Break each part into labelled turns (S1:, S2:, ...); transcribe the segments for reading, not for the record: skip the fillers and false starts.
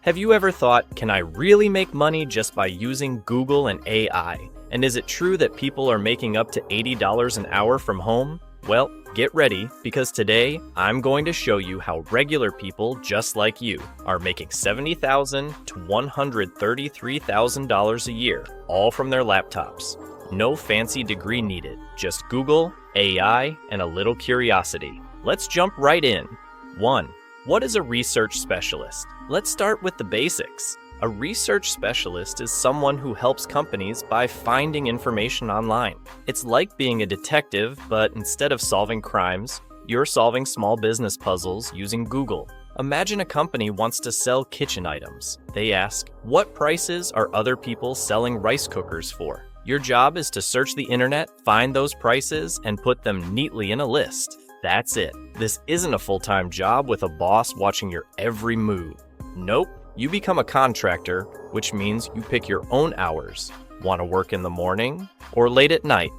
S1: Have you ever thought, can I really make money just by using Google and AI? And is it true that people are making up to $80 an hour from home? Well, get ready, because today I'm going to show you how regular people just like you are making $70,000 to $133,000 a year, all from their laptops. No fancy degree needed, just Google, AI, and a little curiosity. Let's jump right in. 1. What is a research specialist? Let's start with the basics. A research specialist is someone who helps companies by finding information online. It's like being a detective, but instead of solving crimes, you're solving small business puzzles using Google. Imagine a company wants to sell kitchen items. They ask, what prices are other people selling rice cookers for? Your job is to search the internet, find those prices, and put them neatly in a list. That's it. This isn't a full-time job with a boss watching your every move. Nope. You become a contractor, which means you pick your own hours. Want to work in the morning or late at night?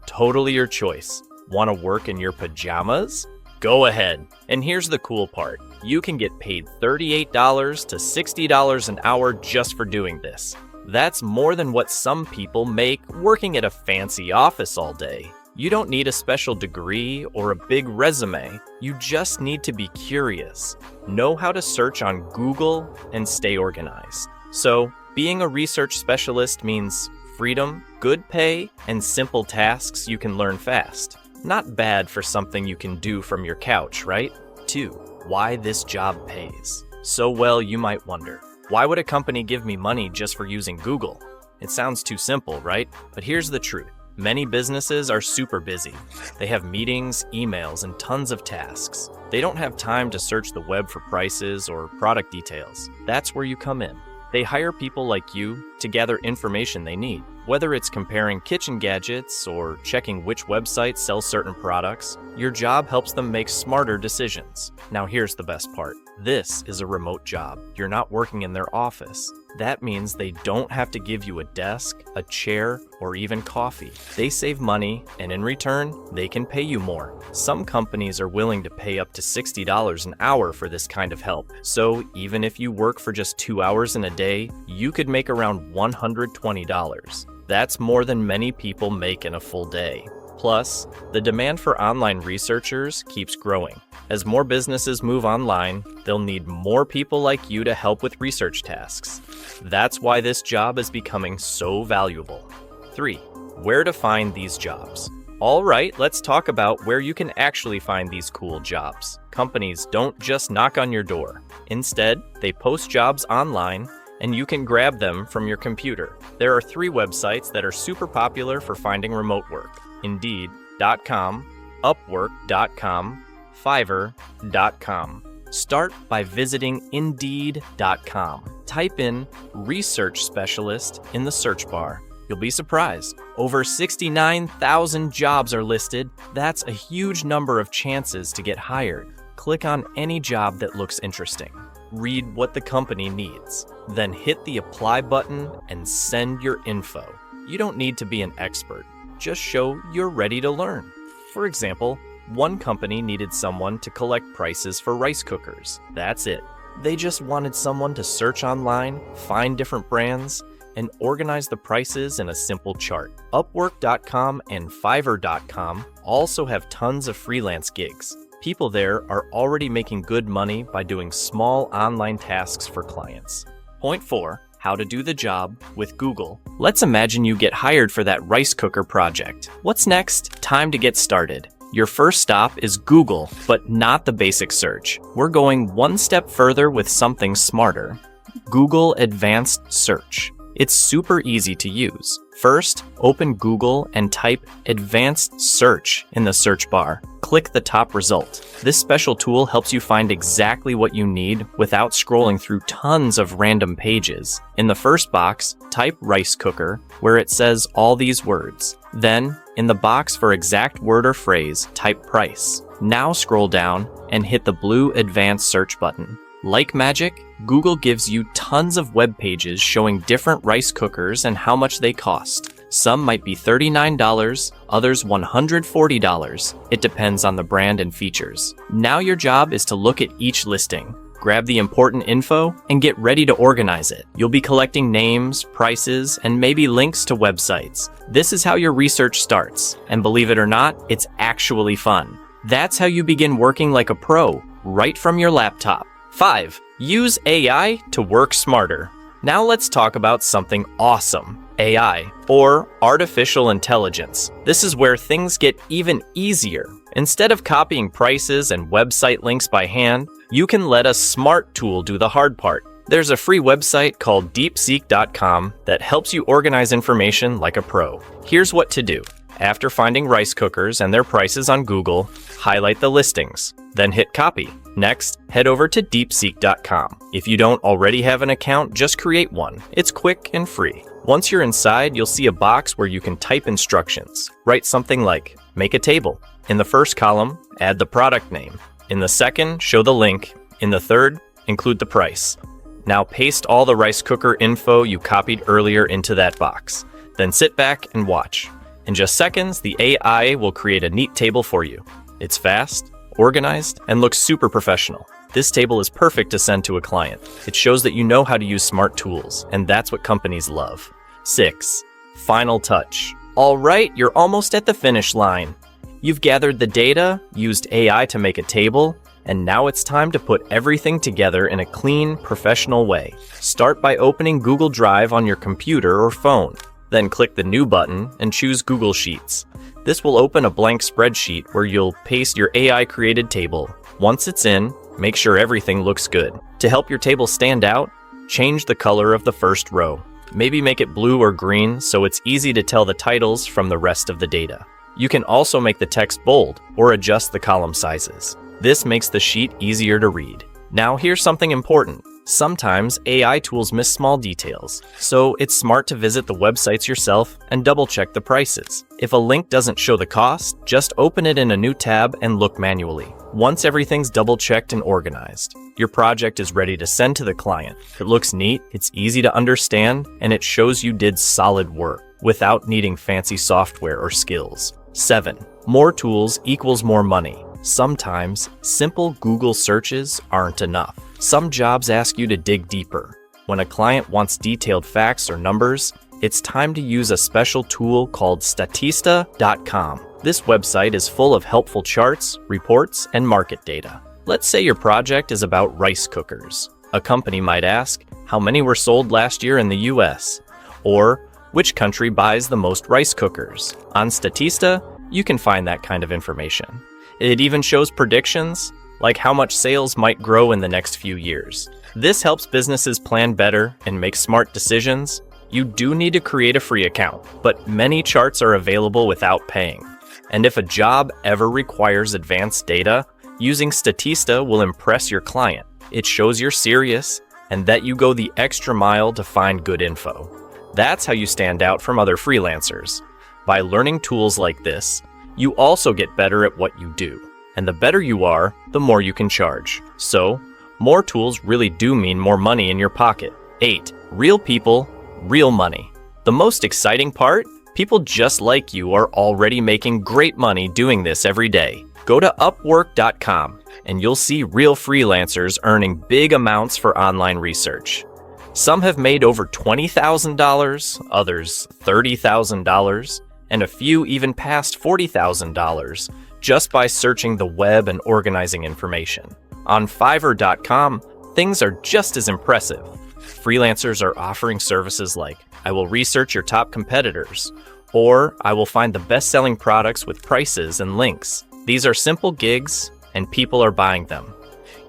S1: Totally your choice. Want to work in your pajamas? Go ahead. And here's the cool part. You can get paid $38 to $60 an hour just for doing this. That's more than what some people make working at a fancy office all day. You don't need a special degree or a big resume. You just need to be curious, know how to search on Google, and stay organized. So, being a research specialist means freedom, good pay, and simple tasks you can learn fast. Not bad for something you can do from your couch, right? 2. Why this job pays. So well, you might wonder, why would a company give me money just for using Google? It sounds too simple, right? But here's the truth. Many businesses are super busy. They have meetings, emails, and tons of tasks. They don't have time to search the web for prices or product details. That's where you come in. They hire people like you to gather information they need. Whether it's comparing kitchen gadgets or checking which websites sell certain products, your job helps them make smarter decisions. Now here's the best part. This is a remote job. You're not working in their office. That means they don't have to give you a desk, a chair, or even coffee. They save money, and in return, they can pay you more. Some companies are willing to pay up to $60 an hour for this kind of help. So even if you work for just 2 hours in a day, you could make around $120. That's more than many people make in a full day. Plus, the demand for online researchers keeps growing. As more businesses move online, they'll need more people like you to help with research tasks. That's why this job is becoming so valuable. 3. Where to find these jobs. All right, let's talk about where you can actually find these cool jobs. Companies don't just knock on your door. Instead, they post jobs online, and you can grab them from your computer. There are 3 websites that are super popular for finding remote work: Indeed.com, Upwork.com, Fiverr.com. Start by visiting Indeed.com. Type in research specialist in the search bar. You'll be surprised. Over 69,000 jobs are listed. That's a huge number of chances to get hired. Click on any job that looks interesting. Read what the company needs. Then hit the apply button and send your info. You don't need to be an expert. Just show you're ready to learn. For example, one company needed someone to collect prices for rice cookers. That's it. They just wanted someone to search online, find different brands, and organize the prices in a simple chart. Upwork.com and Fiverr.com also have tons of freelance gigs. People there are already making good money by doing small online tasks for clients. Point 4. How to do the job with Google. Let's imagine you get hired for that rice cooker project. What's next? Time to get started. Your first stop is Google, but not the basic search. We're going one step further with something smarter. Google Advanced Search. It's super easy to use. First, open Google and type Advanced Search in the search bar. Click the top result. This special tool helps you find exactly what you need without scrolling through tons of random pages. In the first box, type rice cooker, where it says all these words. Then, in the box for exact word or phrase, type price. Now scroll down and hit the blue Advanced Search button. Like magic, Google gives you tons of web pages showing different rice cookers and how much they cost. Some might be $39, others $140. It depends on the brand and features. Now your job is to look at each listing. grab the important info, and get ready to organize it. You'll be collecting names, prices, and maybe links to websites. This is how your research starts, and believe it or not, it's actually fun. That's how you begin working like a pro, right from your laptop. 5. Use AI to work smarter. Now let's talk about something awesome. AI, or artificial intelligence. This is where things get even easier. Instead of copying prices and website links by hand, you can let a smart tool do the hard part. There's a free website called deepseek.com that helps you organize information like a pro. Here's what to do. After finding rice cookers and their prices on Google, highlight the listings, then hit copy. Next, head over to deepseek.com. If you don't already have an account, just create one. It's quick and free. Once you're inside, you'll see a box where you can type instructions. Write something like, make a table. In the first column, add the product name. In the second, show the link. In the third, include the price. Now paste all the rice cooker info you copied earlier into that box. Then sit back and watch. In just seconds, the AI will create a neat table for you. It's fast, organized, and looks super professional. This table is perfect to send to a client. It shows that you know how to use smart tools, and that's what companies love. 6. Final touch. All right, you're almost at the finish line. You've gathered the data, used AI to make a table, and now it's time to put everything together in a clean, professional way. Start by opening Google Drive on your computer or phone. Then click the New button and choose Google Sheets. This will open a blank spreadsheet where you'll paste your AI-created table. Once it's in, make sure everything looks good. To help your table stand out, change the color of the first row. Maybe make it blue or green so it's easy to tell the titles from the rest of the data. You can also make the text bold or adjust the column sizes. This makes the sheet easier to read. Now here's something important. Sometimes AI tools miss small details, so it's smart to visit the websites yourself and double-check the prices. If a link doesn't show the cost, just open it in a new tab and look manually. Once everything's double-checked and organized, your project is ready to send to the client. It looks neat, it's easy to understand, and it shows you did solid work without needing fancy software or skills. 7. More tools equals more money. Sometimes, simple Google searches aren't enough. Some jobs ask you to dig deeper. When a client wants detailed facts or numbers, it's time to use a special tool called statista.com. This website is full of helpful charts, reports, and market data. Let's say your project is about rice cookers. A company might ask, how many were sold last year in the US? Or, which country buys the most rice cookers? On Statista, you can find that kind of information. It even shows predictions, like how much sales might grow in the next few years. This helps businesses plan better and make smart decisions. You do need to create a free account, but many charts are available without paying. And if a job ever requires advanced data, using Statista will impress your client. It shows you're serious and that you go the extra mile to find good info. That's how you stand out from other freelancers. By learning tools like this, you also get better at what you do. And the better you are, the more you can charge. So, more tools really do mean more money in your pocket. 8. Real people, real money. The most exciting part? People just like you are already making great money doing this every day. Go to Upwork.com and you'll see real freelancers earning big amounts for online research. Some have made over $20,000, others $30,000, and a few even past $40,000 just by searching the web and organizing information. On Fiverr.com, things are just as impressive. Freelancers are offering services like, I will research your top competitors, or I will find the best-selling products with prices and links. These are simple gigs, and people are buying them.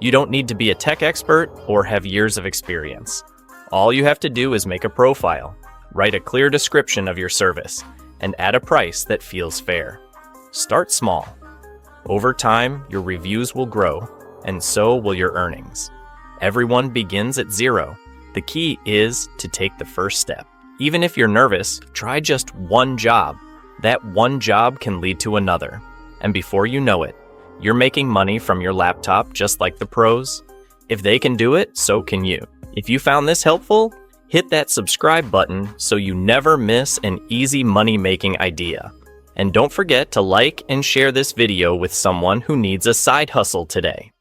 S1: You don't need to be a tech expert or have years of experience. All you have to do is make a profile, write a clear description of your service, and add a price that feels fair. Start small. Over time, your reviews will grow, and so will your earnings. Everyone begins at zero. The key is to take the first step. Even if you're nervous, try just one job. That one job can lead to another. And before you know it, you're making money from your laptop just like the pros. If they can do it, so can you. If you found this helpful, hit that subscribe button so you never miss an easy money-making idea. And don't forget to like and share this video with someone who needs a side hustle today.